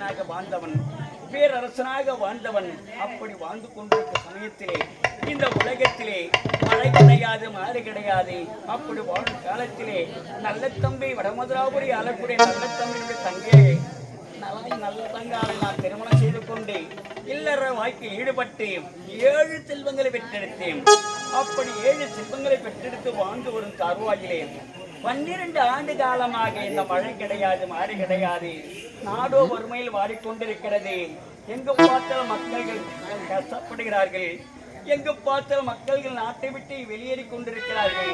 மன்னனாக வாழ்ந்தவன், பேரரசனாக வாழ்ந்தவன். அப்படி வாழ்ந்து கொண்டிருக்க சமயத்திலே இந்த உலகத்திலே மழை கிடையாது, மாறு கிடையாது. அப்படி வாழும் காலத்திலே நல்ல தம்பி வடமதுராபுரி ஆளக்கூடிய நல்ல தம்பியுடைய தங்கையை நல்ல தங்காலை நான் திருமணம் செய்து கொண்டு இல்லற வாழ்க்கையில் ஈடுபட்டு 7 செல்வங்களை பெற்றெடுத்தேன். அப்படி 7 செல்வங்களை பெற்றெடுத்து வாழ்ந்து வரும் தருவாயிலே 12 ஆண்டு காலமாக இந்த மழை கிடையாது, மாறி கிடையாது. நாடோ வறுமையில் வாடிக்கொண்டிருக்கிறது. எங்கு பார்த்தால் மக்கள்கள் கஷ்டப்படுகிறார்கள். எங்கு பார்த்தால் மக்கள்கள் நாட்டை விட்டு வெளியேறி கொண்டிருக்கிறார்கள்.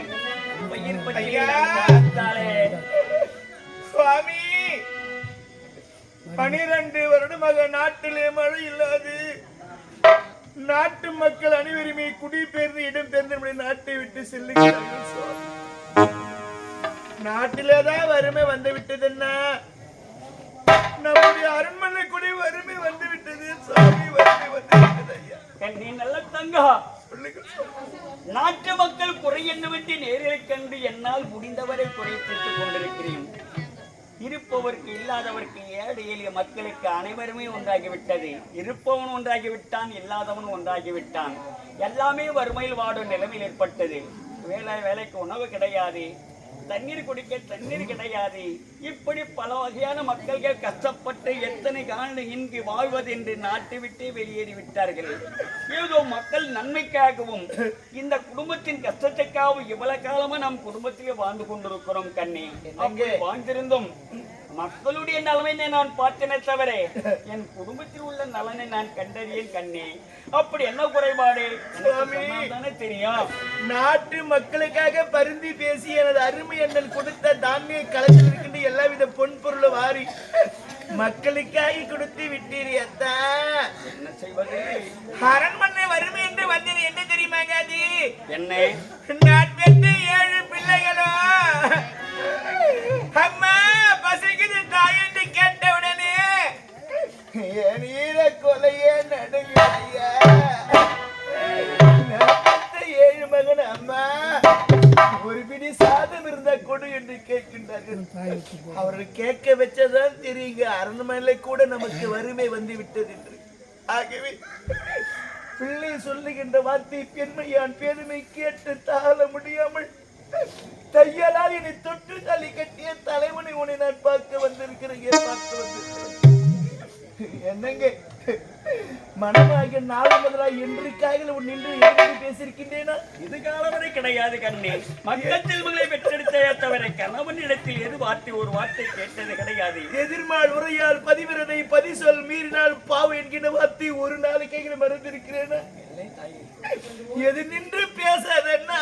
பயிர் பற்றியாலே சுவாமி 12 வருடமாக நாட்டிலே மழை இல்லாது நாட்டு மக்கள் அனைவருமே குடிபெயர்ந்து இடம்பெயர்ந்து நாட்டை விட்டு செல்லுகிறார்கள். நாட்டிலேதான் வறுமை வந்து விட்டதுன்னா நம்முடைய அரண்மனை கூட வறுமை வந்து விட்டது. சுவாமி வறுமை வந்து விட்டது. ஐயா நீ நல்ல தங்கா, நாட்டு மக்கள் குறை என்னவென்று நேரில் கண்டு என்னால் முடிந்தவரை குறை தீர்த்துக் கொண்டிருக்கிறேன். இருப்பவருக்கு இல்லாதவருக்கு, ஏழை எளிய மக்களுக்கு அனைவருமே ஒன்றாகிவிட்டது. இருப்பவன் ஒன்றாகிவிட்டான், இல்லாதவன் ஒன்றாகிவிட்டான். எல்லாமே வறுமையில் வாடும் நிலைமையில் ஏற்பட்டது. வேலைக்கு உணவு கிடையாது, தண்ணீர் குடிக்க தண்ணீர் கிடையாது. இப்படி பல வகையான மக்கள்கள் கஷ்டப்பட்டு எத்தனை காலம் இங்கு வாழ்வது என்று நாட்டை விட்டே வெளியேறி விட்டார்கள். ஏதோ மக்கள் நன்மைக்காகவும் இந்த குடும்பத்தின் கஷ்டத்துக்காகவும் இவ்வளவு காலமா நம் குடும்பத்திலே வாழ்ந்து கொண்டிருக்கிறோம். கண்ணே, அங்கே வாழ்ந்திருந்தோம் மக்களுடைய நலனை நான் பார்த்தேனே தவிர என் குடும்பத்தில் உள்ள நலனை நான் கண்டறியேன். கண்ணே, அப்படி என்ன குறைபாடு தானே தெரியும். நாட்டு மக்களுக்காக பரிந்து பேசி எனது அருமை அண்ணன் கொடுத்த தானிய களத்தில் இருக்கின்ற எல்லாவித பொன் பொருளும் வாரி மக்களுக்காக கொடுத்து விட்டீரியத்தா. என்ன செய்வது? அரண்மனை வறுமை என்று வந்தது என்ன தெரியுமாங்க? அது என்ன? நான் பெற்ற 7 பிள்ளைகளோ அம்மா பசிக்குது தாய் என்று கேட்டவுடனே என் ஈர கொலையே நடுங்க. 7 மகன் அம்மா ஒரு பிடி சாதம் இருந்த கொடு என்று கேட்கின்றார்கள். அவர்கள் கேட்க வச்சதான் தெரியுங்க அரண்மனையில கூட நமக்கு வறுமை வந்து விட்டது என்று. ஆகவே பிள்ளை சொல்லுகின்ற வார்த்தை பெண்மையான் பெருமை கேட்டு தாழ முடியாமல் தையலால் என்னை தொற்று தலை கட்டிய தலைவனை உன்னை நான் பார்க்க வந்திருக்கிறேன். என்னங்க மனமாகிய நாளை முதலாக என்றைக்காக நின்று பேசியிருக்கின்றேனா? இது காலவரை கிடையாது. கண்ணே, மக்கள் செல்வங்களை பெற்றெடுத்த தவிர கணவனிடத்தில் எது வார்த்தை ஒரு வார்த்தை கேட்டது கிடையாது. எதிர்மாள் உரையால் பதிவிரதை பதிசொல் மீறினால் பாவம் என்கிற வார்த்தை ஒரு நாளைக்கு மறந்திருக்கிறேனா? எது நின்று பேசாதன்னா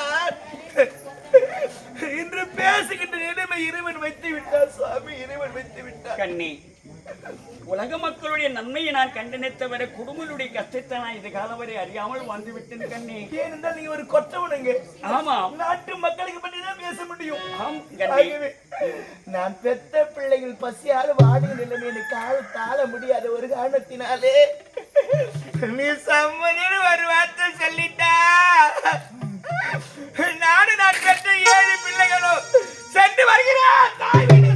இன்று பேசுகின்ற நிலைமை இறைவன் வைத்து விட்டார். சுவாமி இறைவன் வைத்து விட்டார். கண்ணே, உலக மக்களுடைய நன்மையை நான் கண்டனத்தவரை குடும்பங்களுடைய கஷ்டத்தை நான் இது காலம் வரை அறியாமல் வந்து விட்டேன். கண்ணே, ஏனென்றால் நீங்க ஒரு கொற்றவனுங்க. ஆமா, நாட்டு மக்களுக்கு பற்றி தான் பேச முடியும். நான் பெத்த பிள்ளைகள் பசியால் வாடுகிற நிலைமை கால தாழ முடியாத ஒரு காரணத்தினாலே நீ சம்மதின்னு ஒரு வார்த்தை சொல்லிட்டா நான் பெற்ற 7 பிள்ளைகளும் சென்று வருகிறேன் தாய் வீடு.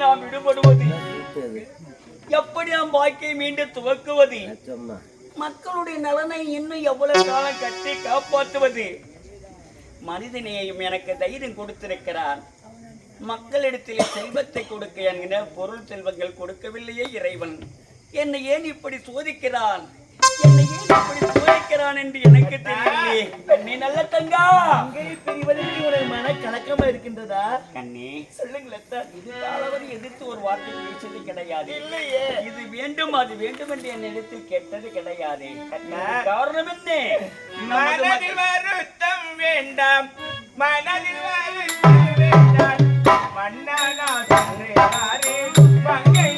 நாம் விடுபடுவது? எப்படி நாம் வாழ்க்கையை மீண்டும் துவக்குவது? மக்களுடைய நலனை இன்னும் எவ்வளவு காலம் கட்டி காப்பாற்றுவது? மனிதனையும் எனக்கு தைரியம் கொடுத்திருக்கிறான். மக்களிடத்திலே செல்வத்தை கொடுக்க என்கிற பொருள் செல்வங்கள் கொடுக்கவில்லையே இறைவன். என்னை ஏன் இப்படி சோதிக்கிறான்? என்னை ஏன் இப்படி சோதிக்கிறான் என்று எனக்கு தெரியலையே. கண்ணே நல்ல தங்கா, பிரிவதற்கு உனக்கு மன கலக்கமா இருக்கின்றதா? கண்ணே சொல்லுங்களேன். இது காலவரை எதிர்த்து ஒரு வார்த்தை பேசது கிடையாது. இல்லையே. இது வேண்டும் அது வேண்டும் என்று என்னிடத்தில் கேட்டது கிடையாது. காரணம் என்ன? மனதில் வருத்தம் வேண்டாம், மனதில் வருத்தம் வேண்டாம். மன்னனா சொல்றாரே மங்கை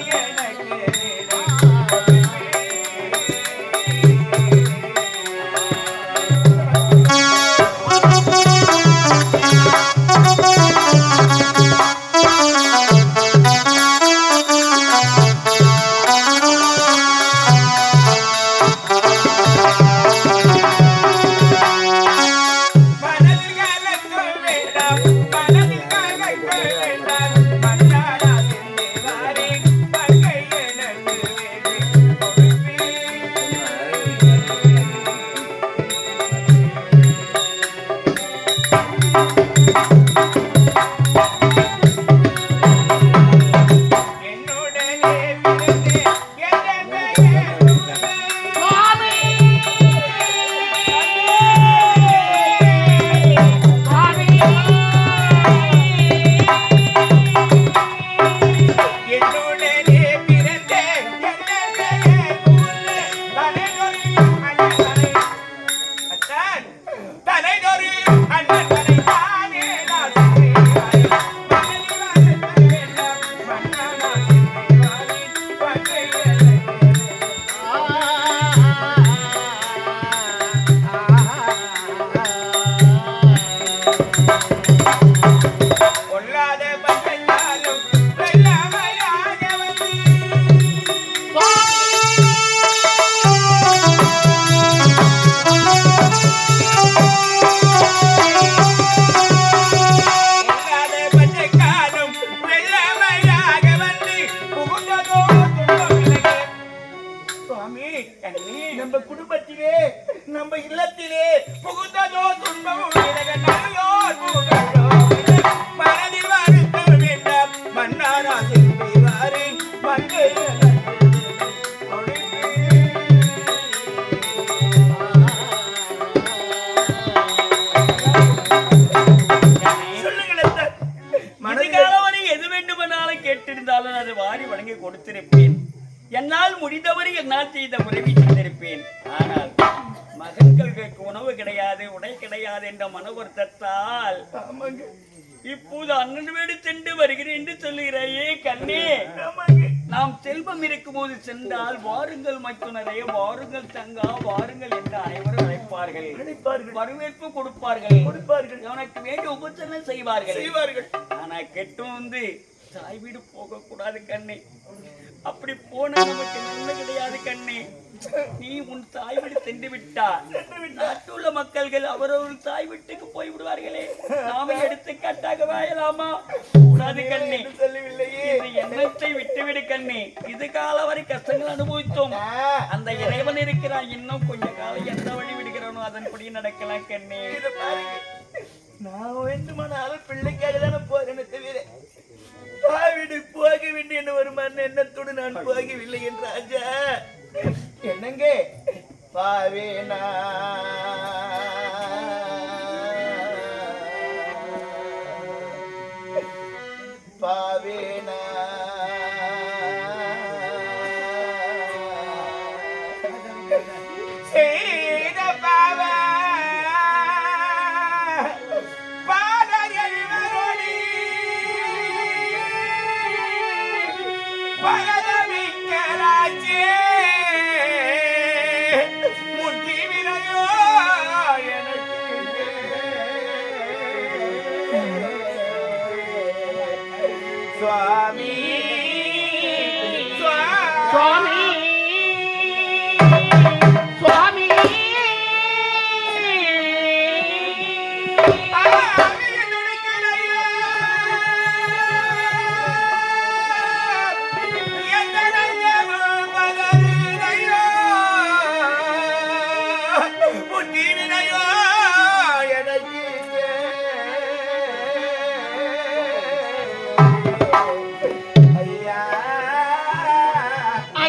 எனக்கு நம்ம குடும்பத்திலே நம்ம இல்லத்திலே புகுந்ததோ துன்பம் மனதில் வருத்தம் வேண்டாம். மன்னாரா செல்வாரே மங்கை எது வேண்டுமானாலும் கேட்டிருந்தாலும் அது வாரி வழங்கி கொடுத்திருப்பேன். என்னால் முடிந்தவரை என்னால் செய்த உதவி செய்திருப்பேன். ஆனால் மகன்களுக்கு உணவு கிடையாது, உடை கிடையாது என்ற மன வருத்தத்தால் இப்போது அண்ணன் வீடு சென்று வருகிறேன் என்று சொல்லுகிறாயே கண்ணே. நாம் செல்வம் இருக்கும் போது சென்றால் வாருங்கள் மைத்துனரே, வாருங்கள் தங்கா, வாருங்கள் என்று அனைவரும் அழைப்பார்கள், வரவேற்பு கொடுப்பார்கள், உனக்கு வேண்டிய உபசரணை செய்வார்கள். ஆனா கெட்டும் வந்து தாய் வீடு போக கூடாது கண்ணே. அப்படி போன நமக்கு நன்மை கிடையாது கண்ணே. நீ உன் தாய் வீடு சென்று விட்டார் நாட்டுள்ள மக்கள்கள் அவரவர் தாய் வீட்டுக்கு போய் விடுவார்களே. நாம எடுத்துக்காட்டாக வாயலாமா? கூடாது கண்ணே. எண்ணத்தை விட்டுவிடு கண்ணே. இது கால வரை கஷ்டங்கள் அனுபவித்தோம். அந்த இறைவன் இருக்கிறான். இன்னும் கொஞ்ச காலம் எந்த வழி விடுகிறானோ அதன்படி நடக்கலாம் கண்ணே. நான் வேண்டுமானாலும் பிள்ளைக்காக தானே போறேன்னு தவிர வீடு போக வேண்டிய ஒரு மன எண்ணத்தோடு நான் போகவில்லை என் ராஜா. என்னங்க பாவேனா பாவேனா செய்த பாவா சுவாமி சுவாமி சுவாமி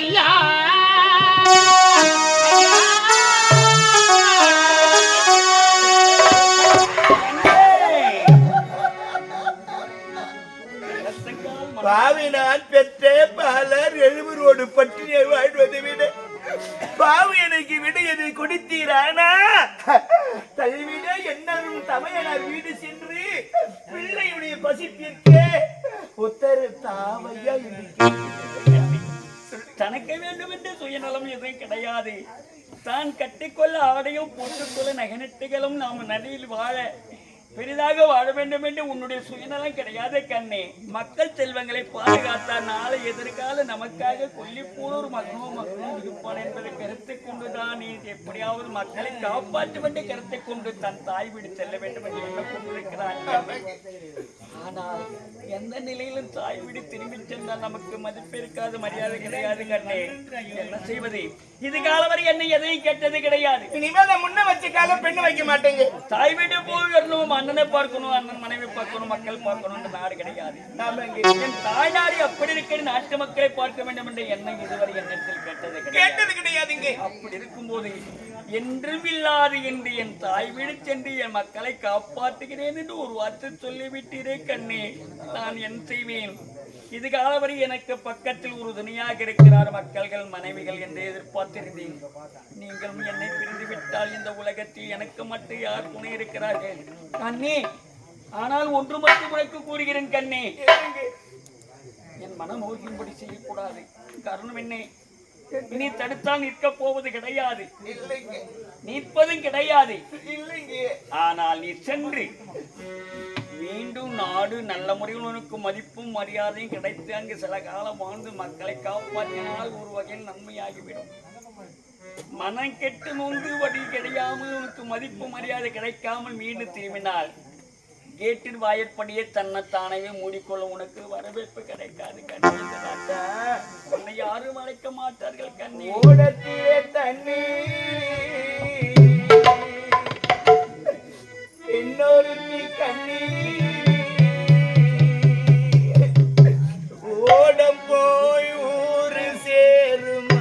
ஐயா பாவி நான் பெற்ற பாலர் எழுவரோடு பட்டினியை வாழ்வதை விட பாவி எனக்கு விட எதை கொடுத்தீரானா தள்ளிவிட என்னும் தமையனார் வீடு சென்று பிள்ளையுடைய பசி தீர்க்க உத்தர தாவையா தனக்கு வேண்டும் என்று சுயநலம் எதுவும் கிடையாது. தான் கட்டிக்கொள்ள ஆடையும் போட்டுக்கொள்ள நகனட்டுகளும் நாம் நதியில் வாழ பெரிதாக வாழ வேண்டும் என்று உன்னுடைய சுயநலம் கிடையாது கண்ணே. மக்கள் செல்வங்களை பாதுகாத்தார் நாளை எதிர்கால நமக்காக கொல்லிப்பூர் மகனும் இருப்பான் என்பதை கருத்தை கொண்டுதான் நீ எப்படியாவது மக்களை காப்பாற்ற வேண்டிய கருத்தை கொண்டு தன் தாய் வீடு செல்ல வேண்டும் என்று எண்ண கொண்டிருக்கிறார். ஆனால் எந்த நிலையிலும் தாய் வீடு திரும்பி சென்றால் நமக்கு மதிப்பு இருக்காது, மரியாதை கிடையாது கண்ணே. என்ன செய்வது? இது காலம் வரை என்னை எதையும் கேட்டது கிடையாது. இனிமேல் முன்ன வச்ச காலம் பெண்ணு வைக்க மாட்டேங்க. தாய் வீடு போய் வரணும், அண்ணனை பார்க்கணும், அண்ணன் மனைவி பார்க்கணும், மக்கள் பார்க்கணும் நாடு கிடையாது. என் தாய் நாடு அப்படி இருக்கிற நாட்டு மக்களை பார்க்க வேண்டும் என்ற எண்ணம் இதுவரை எண்ணத்தில் கேட்டது கிடையாதுங்க. அப்படி இருக்கும்போது என்றும் இல்லாது என்று என் தாய் வீடு சென்று என் மக்களை காப்பாற்றுகிறேன் என்று ஒரு வார்த்தை சொல்லிவிட்டீரே கண்ணே. நான் என்ன செய்வேன்? இது காலவரை எனக்கு பக்கத்தில் ஒரு துணையாக இருக்கிறார் மக்கள்கள் மனைவிகள் என்று எதிர்பார்த்திருந்தேன். நீங்களும் என்னை பிரிந்து விட்டால் இந்த உலகத்தில் எனக்கு மட்டும் யார் துணை இருக்கிறார்கள் கண்ணே? ஆனால் ஒன்று மட்டும் உனக்கு கூறுகிறேன் கண்ணே, என் மனம் நோக்கும்படி செய்யக்கூடாது. காரணம் என்ன? இனி தடுத்தால் நிற்க போவது கிடையாது, நிற்பதும் கிடையாது. ஆனால் நீ சென்று மீண்டும் நாடு நல்ல முறையில் உனக்கு மதிப்பும் மரியாதையும் கிடைத்து அங்கு சில காலம் வாழ்ந்து மக்களை காப்பாற்றினால் ஒரு வகையில் நன்மையாகிவிடும். மனம் கெட்டு நொந்து வழி கிடையாமல் உனக்கு மதிப்பு மரியாதை கிடைக்காமல் மீண்டும் திரும்பினால் கேட்டின் வாயிற்படியே தன்னைத்தானே மூடிக்கொள்ள உனக்கு வரவேற்பு கிடைக்காது கண்ணே. உன்னை யாரும் அழைக்க மாட்டார்கள் கண்ணே. ஓடத்திலே தண்ணீர் இன்னொருத்தி கண்ணீர் ஓடம் போய் ஊரு சேருமா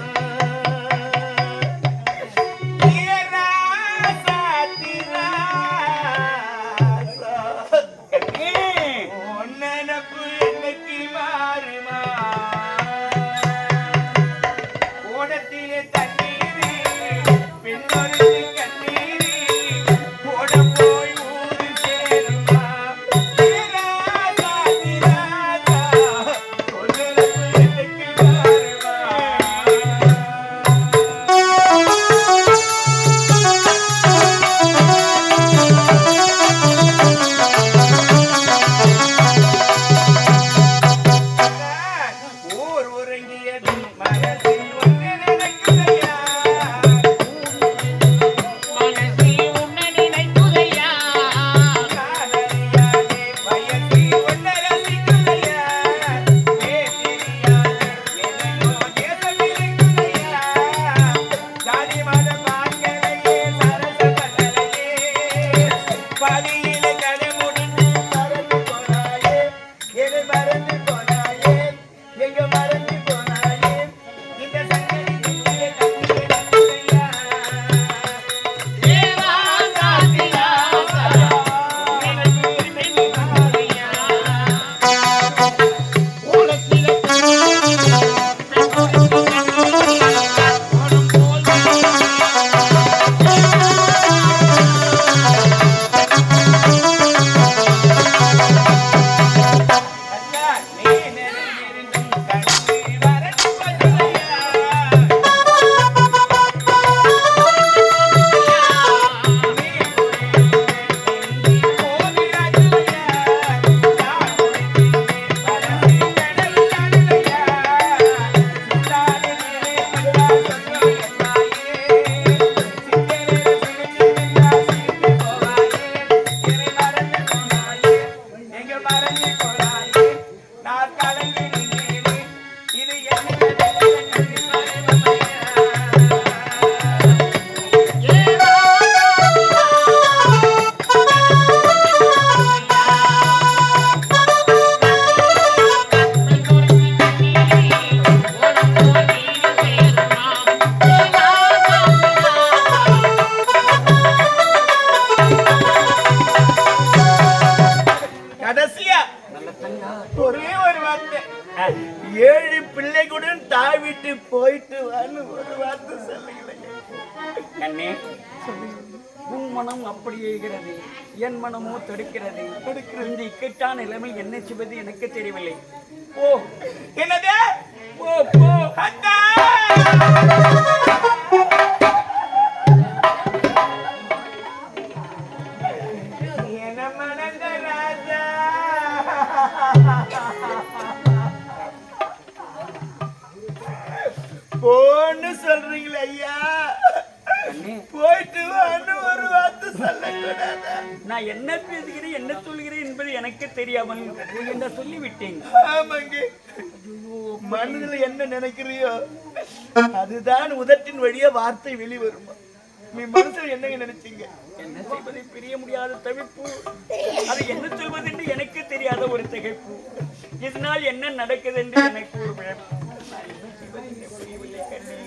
பிள்ளைகளுடன் தாய் வீட்டு போயிட்டு வான்னு ஒரு வார்த்தை சொல்லுங்களேன். கண்ணே, உன் மனம் அப்படி இருக்கிறது, என் மனமோ தடுக்கிறது. இந்த இக்கட்டான நிலைமை என்ன செய்வது எனக்கு தெரியவில்லை. ஓ என்னது? போ போ அண்ணா! என்ன மணந்த ராஜா, போன்னு சொல்றீங்களே ஐயா, கண்ணே, போயிட்டு வான்னு ஒரு வார்த்தை சொல்லக்கூடாதா? நான் என்ன பேசுகிறேன் என்ன சொல்கிறேன் என்பது எனக்கு தெரியாமல் என்ன சொல்லிவிட்டேன். ஆமாங்க, மனதுல என்ன நினைக்கிறியோ அதுதான் உதட்டின் வழியா வார்த்தை வெளிவருமா? நீ மனசுல என்னங்க நினைச்சீங்க? என்ன செய்வதை பிரிய முடியாத தவிப்பு, அது என்ன சொல்வது என்று எனக்கு தெரியாத ஒரு திகைப்பு. இதனால் என்ன நடக்குது என்று எனக்கு ஒரு விளக்கம். நான் என்ன செய்வது என்று புரியவில்லை கண்ணே.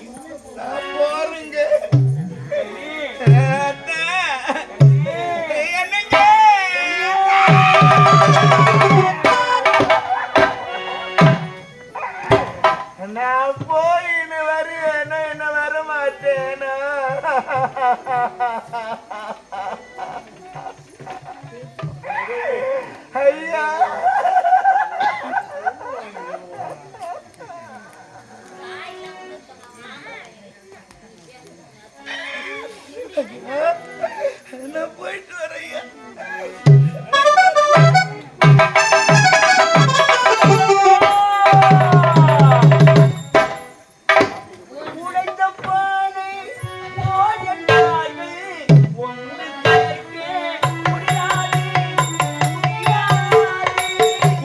நான் போறேங்க. கண்ணே, அண்ணா! என்னங்க? நான் போய் வருவேனா என்ன வர மாட்டேனா? ஐயா, நான் போயிட்டு வரேன். உடைந்த பானை போயட்டார்கள், ஒன்று சேர்க்க முடியாது, முடியாது.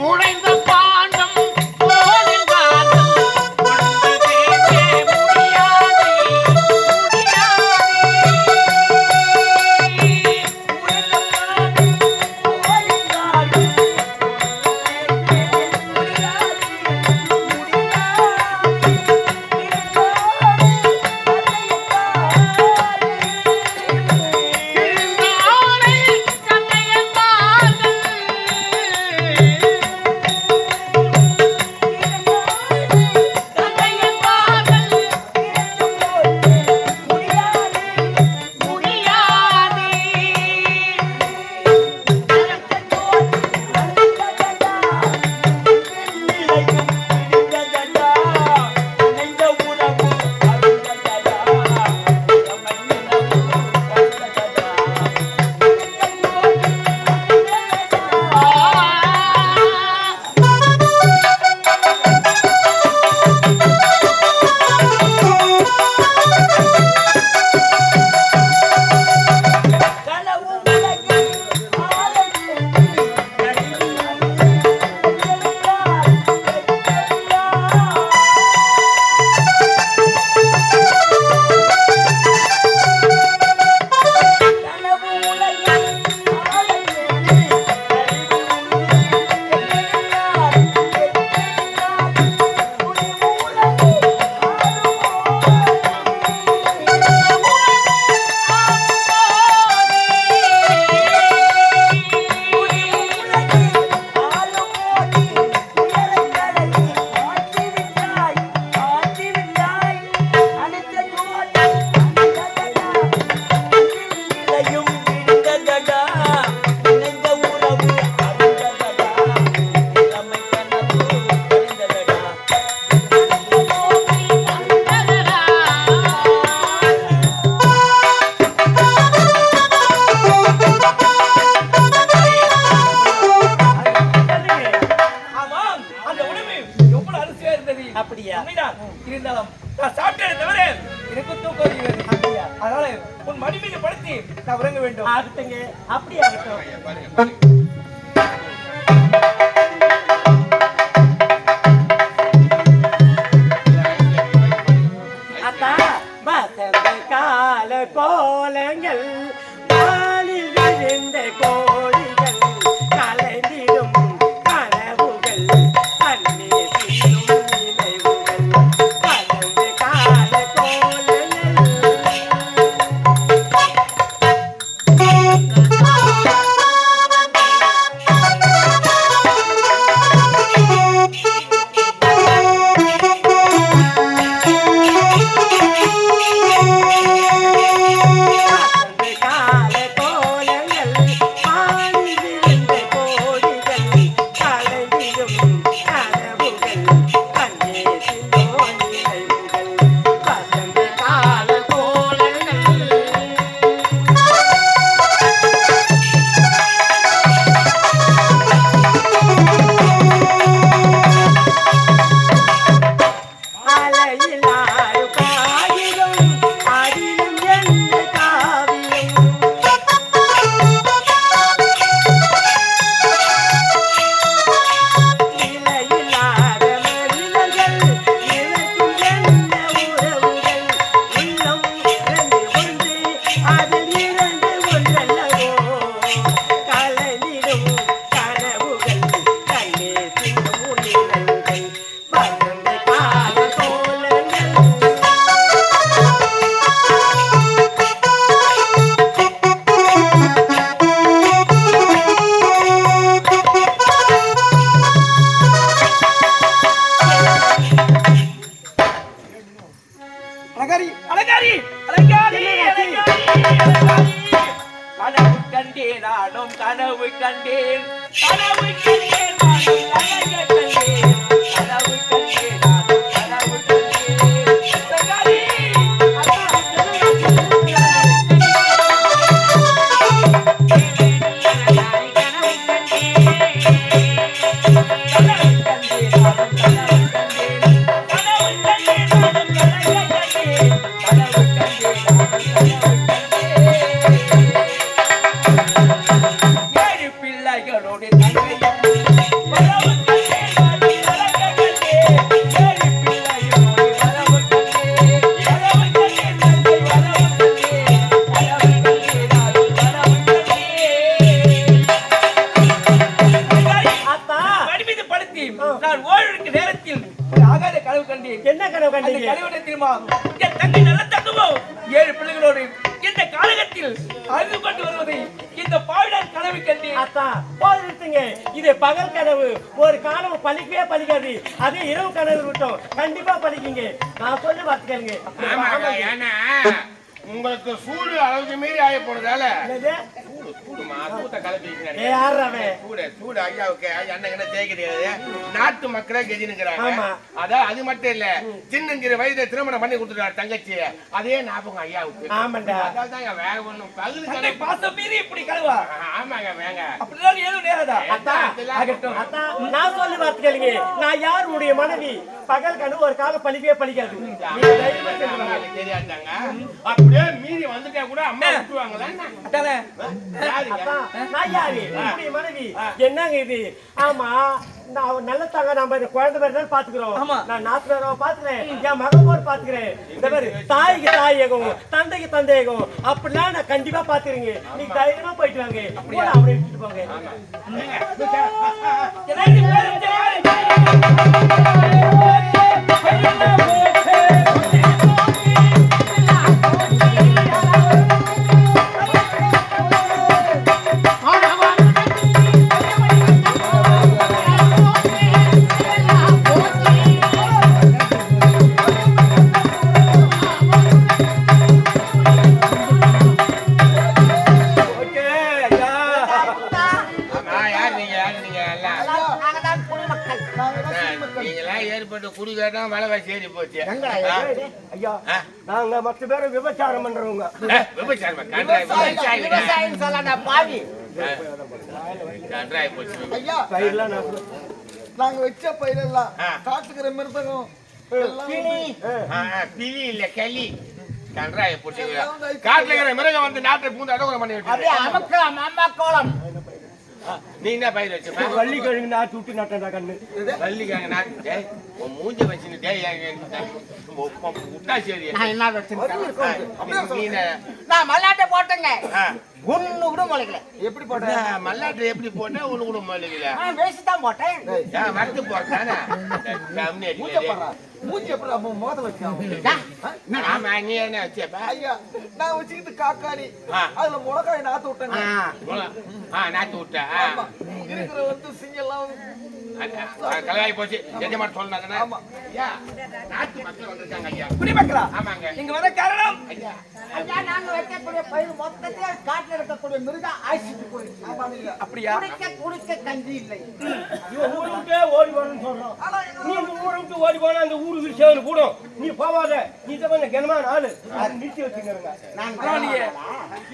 உடைந்த பாண்டம் போலென்றாலும் ஒன்று சேர்க்க முடியாது, இருந்தாரை கண்ணையன்பார்கள். கண்ணையன்பார்கள் முடியாது. அப்படியா? இருந்தாலும் நான் சாப்பிட்டதை தவிர எனக்கு தூக்கம் வருகிறது. அப்படியா? அதனால உன் மடி மீது படுத்தி நான் உறங்க வேண்டும். ஆகட்டுங்க, அப்படியே ஆகட்டும். அத்தா, வசந்த கால கோலங்கள், வானில் விழுந்த கோழிகள், கலைந்திடும் கனவுகள், கண்ணீர் சிந்தும் நினைவுகள், வசந்த கால கோலங்கள். ஆ அலங்காரி அலங்காரி அலங்காரி அலங்காரி கனவு கண்டேன் நானும் கனவு கண்டேன் கனவு கண்டேன் நானும் கனவு கண்டேன் கனவு கண்டேன் நானும் கனவு கண்டேன் அலங்காரி நான் ஓய்வெடுக்கும் நேரத்தில் ஆகாத கனவு கண்டேன். என்ன கனவு கண்டீங்க? அந்த கனவு தெரியுமா? என் தங்கை நல்ல தங்கமோ 7 பிள்ளைகளோடு இந்த காலகத்தில் அழுது கொண்டு வருவதை இந்த பாவிடான் கனவு கண்டேன். அத்தா போயிருந்தீங்க. இது பகல் கனவு. ஒரு கனவு பலிக்கவே பலிக்காது. அதே இரவு கனவு விட்டோம் கண்டிப்பா பலிக்குங்க. நான் சொல்லி பார்த்துக்கங்க. ஏன்னா உங்களுக்கு சூடு அளவுக்கு மீறி ஆய போறதால நாட்டு மக்களே கெஜினுங்கிறாங்க. அதான் அது மட்டும் இல்ல, சின்னஞ்சிறு வயதுல திருமணம் பண்ணி கொடுத்துட்டாரு தங்கச்சி. அதே ஞாபகம் ஐயாவுக்கு. அதான் வேற ஒண்ணும் பகுதி பாசம் மீறி இப்படி கழுவா. ஆமாங்க வேங்க அப்படிதான் ஏதோ நேரதா. நான் சொல்லி பார்த்துக்கங்க. நான் யாருடைய மனைவி? பகல் கனவு ஒரு காலம் பலிக்கவே பலிக்காது. தெரியாதாங்க. அப்படியே மீறி வந்துட்டா கூட அம்மா விட்டுவாங்களா? மனைவி என்னங்க இது? ஆமா நான் நல்ல தாங்க நம்ம குழந்தை பேர் பாத்துக்கிறோம். நான் 4 பேரை பாத்துக்கிறேன். என் மகன் போர் பாத்துக்கிறேன். இந்த மாதிரி தாய்க்கு தாயகம் தந்தைக்கு தந்தையகம் அப்படிலாம் நான் கண்டிப்பா பாத்துக்கிறீங்க. நீங்க தைரியமா போயிட்டு வாங்க. அவரை எடுத்துட்டு போங்க. குடி கேட்டா விலைவாசி ஏறி போச்சு. ஐயா நாங்க மற்ற பேரும் விபச்சாரம் பண்றவங்க. நாங்க வச்ச பயிரெல்லாம் காட்டுக்கிற மிருதகம் பிலி இல்ல களி கன்றாய போட்டு காட்டுல இருக்கிற மிருகம் வந்து நாட்டை பூந்து அடகுரம் பண்ணி விட்டு நீ என்ன பயிர் வச்ச? வள்ளி கிழங்கு நாட்டு விட்டு நட்டா கண்ணு. வள்ளி கிழங்கு நாட்டு மூஞ்ச வச்சுட்டு விட்டா சரி. நான் மல்லாட்டை போட்டேங்க. ஒண்ணு கூட முளைக்கல. எப்படி போட்ட? மல்லாட்டை எப்படி போட்ட? ஒண்ணு கூட முளைக்கல. வேஸ்ட் போட்டேன். வரத்து போட்டானே மூஞ்சி எப்படி மோத வச்சா? ஆமா நீ என்ன வச்சப்ப? ஐயா நான் வச்சுக்கிட்டு காக்காரி அதுல முளக்காய் நாத்து விட்டேங்க. நாத்து விட்ட இருக்கிற வந்து சிங்கெல்லாம் கலாய் போச்சு. எஜமான் சொன்னாங்க நாட்டு மக்கள் வந்திருக்காங்க ஐயா. இப்படி மக்களா? ஆமாங்க. இங்க வர காரணம் ஐயா நாங்க வைக்கக்கூடிய பயிர் மொத்தத்தையே காட்டுல இருக்கக்கூடிய மிருகம் ஆயிட்டு போயிடுச்சு. அப்படியா? குடிக்க கஞ்சி இல்லை. ஊரை விட்டே ஓடி போறேன்னு சொல்றோம். நீ ஊரை விட்டு ஓடி போனா அந்த ஊருக்கு சேவல் கூடும். நீ போவாத. நீ தான் கனமான ஆளு. நிறுத்தி வச்சுக்கிறேங்க.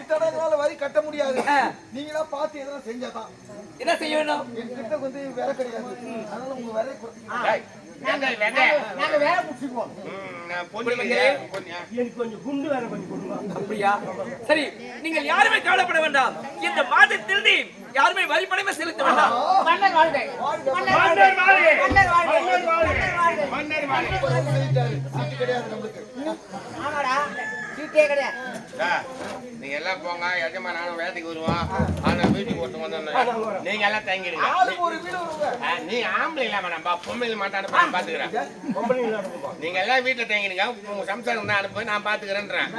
இத்தனை வரி கட்ட முடியாது. நீங்களா பார்த்து எதனா செஞ்சாதான். என்ன செய்ய வேணும்? என்கிட்ட வந்து வேலை கிடையாது. அதனால உங்க வேலை நாங்க வேலை முடிச்சுக்குவோம். எனக்கு கொஞ்சம் குண்டு வேற கொஞ்சம் கொடுங்க. அப்படியா? சரி, நீங்கள் யாருமே கவலைப்பட வேண்டாம். இந்த மாதத்தில் யாருமே வரி பணமே செலுத்த வேண்டாம். மன்னர் வாழ்க. மன்னர் வாழ்க. மன்னர் வாழ்க. மன்னர் வாழ்க. மன்னர் வாழ்க. கிடையாது நம்மளுக்கு. ஆமாடா வீட்டே கிடையாது. நீங்க எல்லாம் போங்க, எஜமா நானும் வேலைக்கு வருவோம். ஆனா வீட்டுக்கு ஒருத்தம் வந்தோம், நீங்க எல்லாம் தங்கிடுங்க. நீ ஆம்பளை இல்லாம நம்ம பொம்பளை மாட்டான்னு பாத்துக்கிறேன். நீங்க எல்லாம் வீட்டுல தங்கிடுங்க, உங்க சம்சாரம் தான் அனுப்பி நான் பாத்துக்கிறேன்றேன்.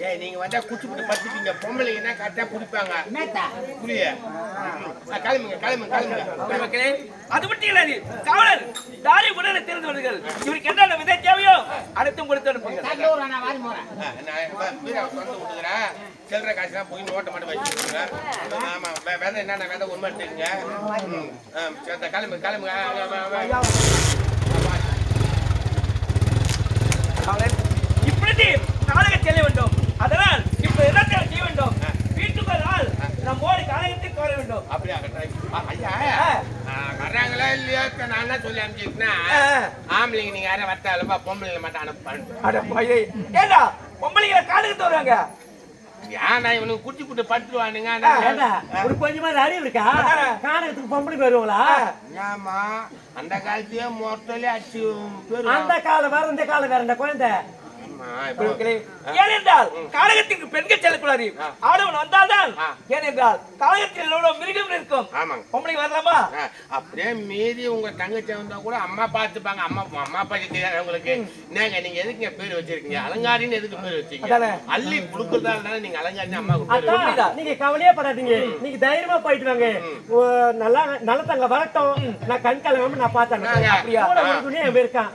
ஏய் நீங்க வந்தா குச்சி போட்டு பத்திப்பீங்க, பொம்பளைங்கன்னா கரெக்டா குடிப்பாங்க. புரிய கிளம்புங்க கிளம்புங்க கிளம்புங்க. மக்களே, அது மட்டும் இல்லாது காவலர் தாரி உடனே தெரிந்து வருங்கள். இவருக்கு என்ன விதை தேவையோ அடுத்தும் கொடுத்து அனுப்புங்க. சில்லற காசுலாம் போய் நோட்டை மட்டும் வச்சுருங்க. ஆமா விதை என்னென்ன விதை உண்மை எடுத்துக்கங்க. கிளம்பு கிளம்புங்க. இப்படி நாடகம் செல்ல வேண்டும். அதனால் இப்ப எல்லாத்தையும் செய்ய வேண்டும். வீட்டுக்கு ஒரு ஆள் நம்மோடு காலகத்துக்கு வர வேண்டும். அப்படியா ஐயா வர்றாங்களா இல்லையா நான் என்ன சொல்லி அனுப்பிச்சிருக்கேன்னா, ஆம்பளைங்க நீங்க யாரும் வத்தாலும் பொம்பளைங்க மட்டும் அனுப்பாங்க. ஏண்டா பொம்பளைங்களை காலகத்து வருவாங்க. ஏன்னா இவனுக்கு குச்சி புட்டு பட்டுவானுங்க. ஒரு கொஞ்சமா அறிவு இருக்கா? காணகத்துக்கு பொம்பளை வருவாங்களா? ஆமா அந்த காலத்தையே மொத்தலே அச்சு பேரு. அந்த காலம் வேற இந்த காலம் வேற. இந்த குழந்தை ஏனென்றால் காலகத்திற்கு பெண்கள் செல்லக்கூடாது, ஆடவன் வந்தால்தான். ஏனென்றால் காலகத்தில் மிருகம் இருக்கும். பொம்பளை வரலாமா? அப்படியே மீறி உங்க தங்கச்சி வந்தா கூட அம்மா பாத்துப்பாங்க. அம்மா அம்மா அப்பா தெரியாது உங்களுக்கு. என்னங்க நீங்க எதுக்கு பேர் வச்சிருக்கீங்க? அலங்காரின்னு எதுக்கு பேர் வச்சீங்க? அள்ளி குடுக்கறதால நீங்க அலங்காரி அம்மா. நீங்க கவலையே படாதீங்க, நீங்க தைரியமா போயிட்டு வாங்க. நல்லா நல்ல தங்க வரட்டும், நான் கண் கலங்காம நான் பார்த்தேன். இருக்கான்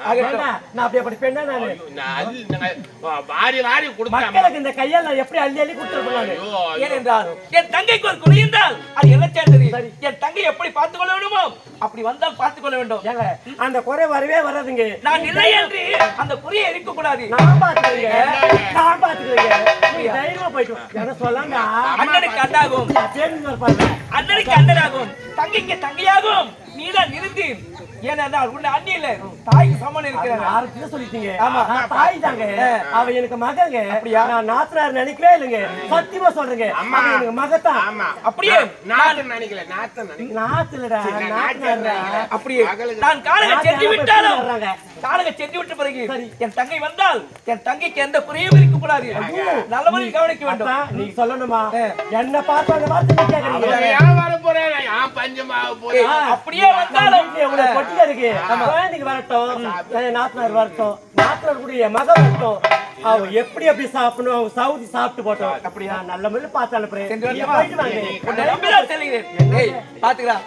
நான் அப்படியே படி பெண்ணா நானு வாரி வாரி மக்களுக்கு இந்த கையால் நான் எப்படி அள்ளி அள்ளி கொடுத்துருப்பேன். ஏனென்றால் என் தங்கைக்கு ஒரு குறை என்றால் அது என்ன சேர்ந்தது. என் தங்கை எப்படி பார்த்துக் கொள்ள வேண்டுமோ அப்படி வந்தால் பார்த்துக் கொள்ள வேண்டும். ஏங்க அந்த குறை வரவே வராதுங்க. நான் இல்லை என்று அந்த குறையை இருக்க கூடாது. நான் பாத்துக்கிறேன் நான் பாத்துக்கிறேன். நீங்க தைரியமா போயிட்டு என்ன சொல்லாங்க. அண்ணனுக்கு அண்ணாகும், அண்ணனுக்கு அண்ணனாகும், தங்கைக்கு தங்கையாகும். நீதான் நிறுத்தி. ஏனென்றால் உன்னை அண்ணி இல்ல தாய்க்கு சமன் இருக்கிறார். ஆரம்பிச்சு சொல்லிட்டீங்க. ஆமா தாய் தாங்க. அவ எனக்கு மகங்க. அப்படியா? நான் நாத்தனார் நினைக்கவே இல்லைங்க. சத்தியமா சொல்றேங்க. அவ எனக்கு மகத்தான். அப்படியே நாத்து நினைக்கல. நாத்துலடா நாத்தனார்டா. அப்படியே நான் காலக செஞ்சு விட்டாலும் காலக செஞ்சு விட்ட பிறகு என் தங்கை வந்தால் என் தங்கைக்கு எந்த குறையும் இருக்க கூடாது. நல்ல முறையில் கவனிக்க வேண்டும். நீங்க சொல்லணுமா? என்ன பார்த்து அந்த வார்த்தை கேக்குறீங்க. வர போறேன் பஞ்சமாக போறேன். அப்படியே வந்தாலும் கொட்டில இருக்கு. குழந்தைக்கு வரட்டும், நாத்தனார் வரட்டும், நாத்தனார் கூட என் மகன் வரட்டும். அவ எப்படி எப்படி சாப்பிடணும் அவங்க சவுதி சாப்பிட்டு போட்டோம். அப்படியா? நல்ல முறையில் பார்த்து அனுப்புறேன். பாத்துக்கலாம்.